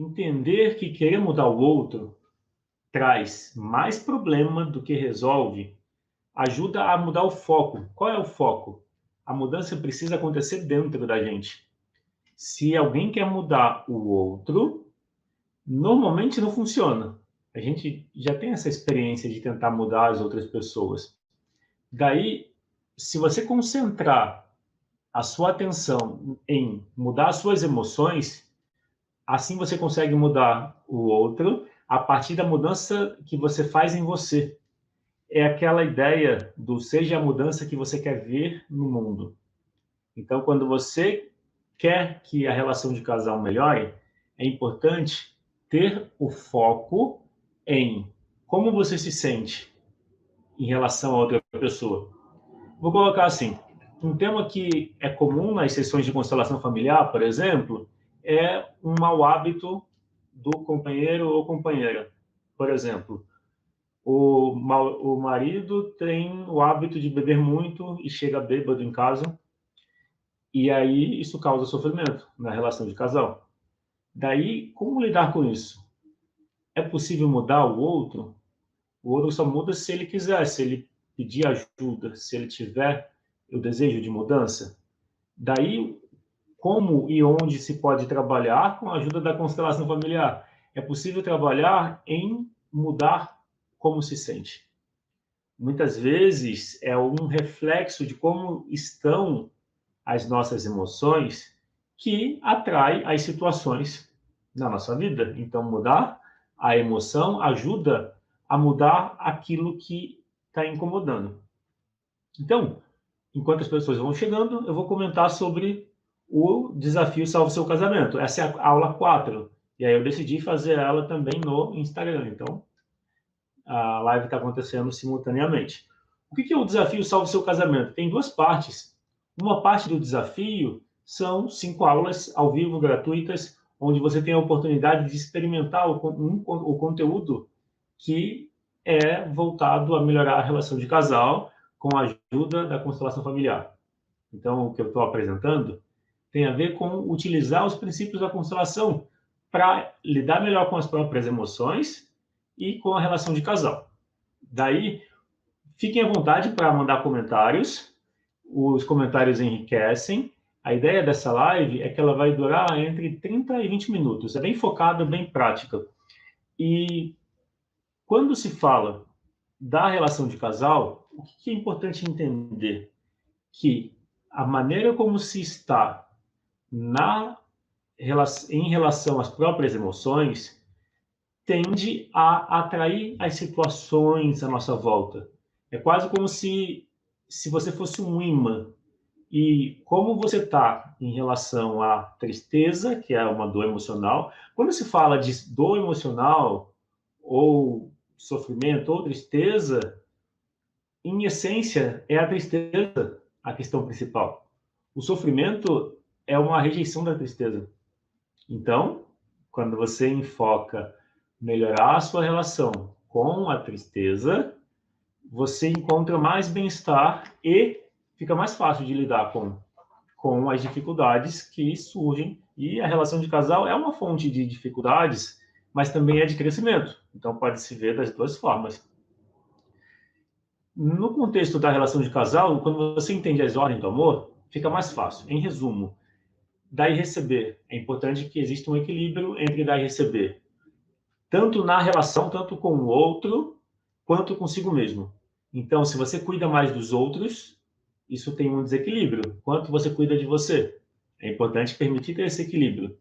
Entender que querer mudar o outro traz mais problema do que resolve, ajuda a mudar o foco. Qual é o foco? A mudança precisa acontecer dentro da gente. Se alguém quer mudar o outro, normalmente não funciona. A gente já tem essa experiência de tentar mudar as outras pessoas. Daí, se você concentrar a sua atenção em mudar as suas emoções, assim você consegue mudar o outro a partir da mudança que você faz em você. É aquela ideia do seja a mudança que você quer ver no mundo. Então, quando você quer que a relação de casal melhore, é importante ter o foco em como você se sente em relação a outra pessoa. Vou colocar assim, um tema que é comum nas sessões de constelação familiar, por exemplo, é um mau hábito do companheiro ou companheira. Por exemplo, o marido tem o hábito de beber muito e chega bêbado em casa, e aí isso causa sofrimento na relação de casal. Daí, como lidar com isso? É possível mudar o outro? O outro só muda se ele quiser, se ele pedir ajuda, se ele tiver o desejo de mudança. Daí, como e onde se pode trabalhar com a ajuda da constelação familiar? É possível trabalhar em mudar como se sente. Muitas vezes é um reflexo de como estão as nossas emoções que atrai as situações na nossa vida. Então, mudar a emoção ajuda a mudar aquilo que está incomodando. Então, enquanto as pessoas vão chegando, eu vou comentar sobre o desafio Salve Seu Casamento. Essa é a aula 4. E aí eu decidi fazer ela também no Instagram. Então, a live está acontecendo simultaneamente. O que é o desafio Salve Seu Casamento? Tem duas partes. Uma parte do desafio são 5 aulas ao vivo gratuitas, onde você tem a oportunidade de experimentar o conteúdo que é voltado a melhorar a relação de casal com a ajuda da constelação familiar. Então, o que eu estou apresentando tem a ver com utilizar os princípios da constelação para lidar melhor com as próprias emoções e com a relação de casal. Daí, fiquem à vontade para mandar comentários. Os comentários enriquecem. A ideia dessa live é que ela vai durar entre 30 e 20 minutos. É bem focada, bem prática. E quando se fala da relação de casal, o que é importante entender? Que a maneira como se está em relação às próprias emoções tende a atrair as situações à nossa volta. É quase como se você fosse um imã. E como você está em relação à tristeza, que é uma dor emocional, quando se fala de dor emocional, ou sofrimento, ou tristeza, em essência, é a tristeza a questão principal. O sofrimento é uma rejeição da tristeza. Então, quando você enfoca melhorar a sua relação com a tristeza, você encontra mais bem-estar e fica mais fácil de lidar com as dificuldades que surgem. E a relação de casal é uma fonte de dificuldades, mas também é de crescimento. Então, pode se ver das duas formas. No contexto da relação de casal, quando você entende as ordens do amor, fica mais fácil. Em resumo, dar e receber. É importante que exista um equilíbrio entre dar e receber, tanto na relação, tanto com o outro, quanto consigo mesmo. Então, se você cuida mais dos outros, isso tem um desequilíbrio. Quanto você cuida de você? É importante permitir ter esse equilíbrio.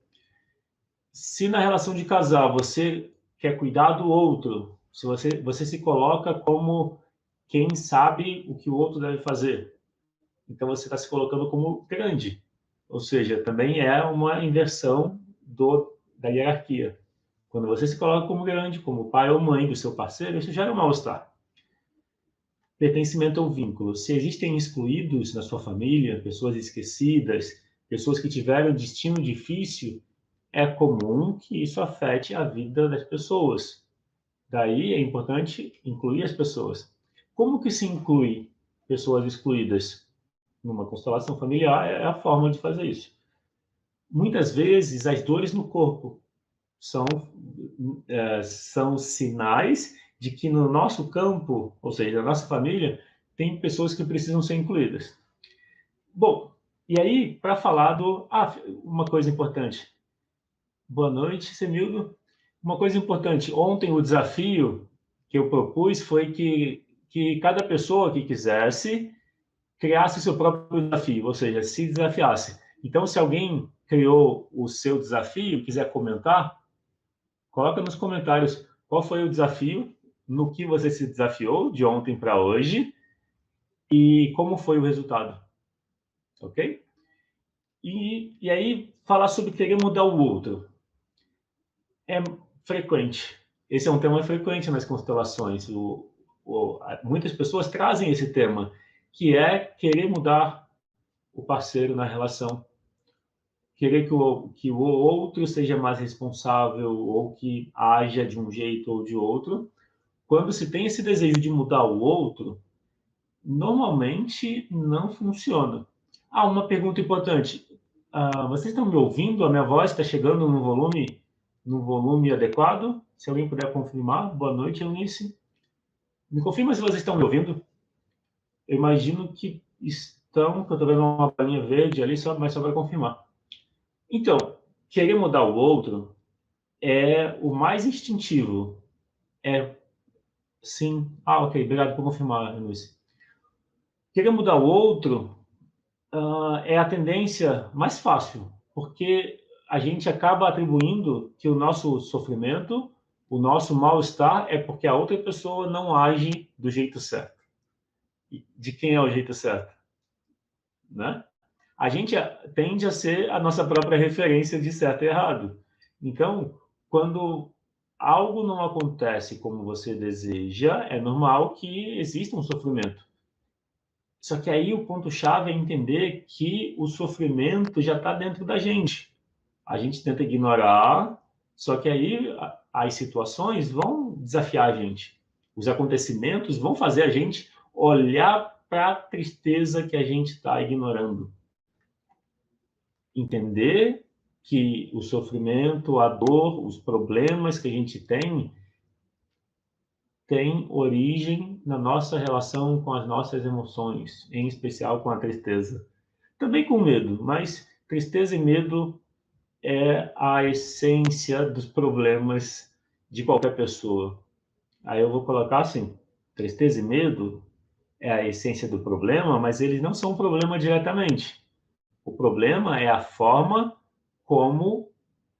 Se na relação de casal você quer cuidar do outro, se você se coloca como quem sabe o que o outro deve fazer, então você está se colocando como grande. Ou seja, também é uma inversão da hierarquia. Quando você se coloca como grande, como pai ou mãe do seu parceiro, isso gera um mal-estar. Pertencimento ao vínculo. Se existem excluídos na sua família, pessoas esquecidas, pessoas que tiveram destino difícil, é comum que isso afete a vida das pessoas. Daí é importante incluir as pessoas. Como que se inclui pessoas excluídas? Numa constelação familiar é a forma de fazer isso. Muitas vezes, as dores no corpo são, são sinais de que no nosso campo, ou seja, na nossa família, tem pessoas que precisam ser incluídas. Bom, e aí, para falar do... uma coisa importante. Boa noite, Semildo. Uma coisa importante, ontem o desafio que eu propus foi que cada pessoa que quisesse criasse seu próprio desafio, ou seja, se desafiasse. Então, se alguém criou o seu desafio, quiser comentar, coloca nos comentários qual foi o desafio, no que você se desafiou de ontem para hoje e como foi o resultado, ok? E aí, falar sobre querer mudar o outro. É frequente. Esse é um tema frequente nas constelações. Muitas pessoas trazem esse tema, que é querer mudar o parceiro na relação, querer que o outro seja mais responsável ou que haja de um jeito ou de outro. Quando se tem esse desejo de mudar o outro, normalmente não funciona. Uma pergunta importante. Vocês estão me ouvindo? A minha voz está chegando no volume adequado? Se alguém puder confirmar. Boa noite, Eunice. Me confirma se vocês estão me ouvindo. Eu imagino que estão, que eu estou vendo uma bolinha verde ali, mas só para confirmar. Então, querer mudar o outro é o mais instintivo. Sim. Ok. Obrigado por confirmar, Eunice. Querer mudar o outro é a tendência mais fácil, porque a gente acaba atribuindo que o nosso sofrimento, o nosso mal-estar é porque a outra pessoa não age do jeito certo. De quem é o jeito certo? Né? A gente tende a ser a nossa própria referência de certo e errado. Então, quando algo não acontece como você deseja, é normal que exista um sofrimento. Só que aí o ponto-chave é entender que o sofrimento já está dentro da gente. A gente tenta ignorar, só que aí as situações vão desafiar a gente. Os acontecimentos vão fazer a gente olhar para a tristeza que a gente está ignorando. Entender que o sofrimento, a dor, os problemas que a gente tem origem na nossa relação com as nossas emoções, em especial com a tristeza. Também com medo, mas tristeza e medo é a essência dos problemas de qualquer pessoa. Aí eu vou colocar assim: tristeza e medo é a essência do problema, mas eles não são um problema diretamente. O problema é a forma como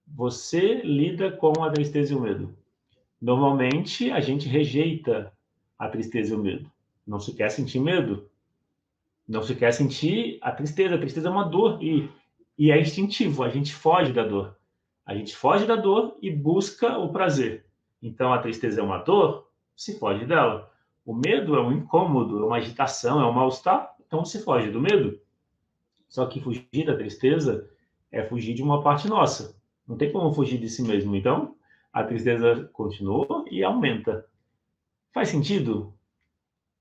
você lida com a tristeza e o medo. Normalmente, a gente rejeita a tristeza e o medo. Não se quer sentir medo. Não se quer sentir a tristeza. A tristeza é uma dor e é instintivo. A gente foge da dor. A gente foge da dor e busca o prazer. Então, a tristeza é uma dor, se foge dela. O medo é um incômodo, é uma agitação, é um mal-estar, então se foge do medo. Só que fugir da tristeza é fugir de uma parte nossa. Não tem como fugir de si mesmo. Então, a tristeza continua e aumenta. Faz sentido?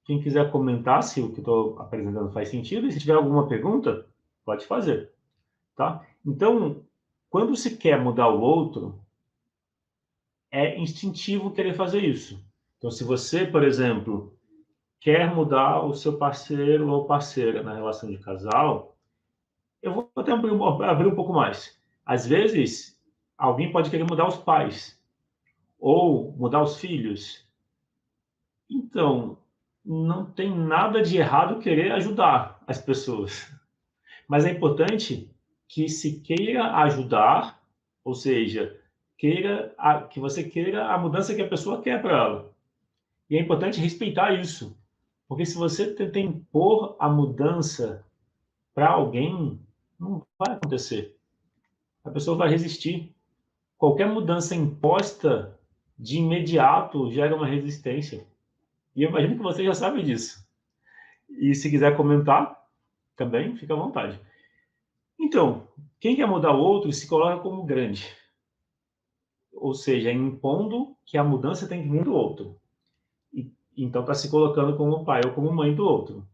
Quem quiser comentar se o que estou apresentando faz sentido, e se tiver alguma pergunta, pode fazer, tá? Então, quando se quer mudar o outro, é instintivo querer fazer isso. Então, se você, por exemplo, quer mudar o seu parceiro ou parceira na relação de casal, eu vou até abrir um pouco mais. Às vezes, alguém pode querer mudar os pais ou mudar os filhos. Então, não tem nada de errado querer ajudar as pessoas. Mas é importante que se queira ajudar, ou seja, que você queira a mudança que a pessoa quer para ela. E é importante respeitar isso. Porque se você tenta impor a mudança para alguém, não vai acontecer. A pessoa vai resistir. Qualquer mudança imposta de imediato gera uma resistência. E eu imagino que você já sabe disso. E se quiser comentar, também fica à vontade. Então, quem quer mudar o outro se coloca como grande. Ou seja, impondo que a mudança tem que vir do outro. Então está se colocando como pai ou como mãe do outro.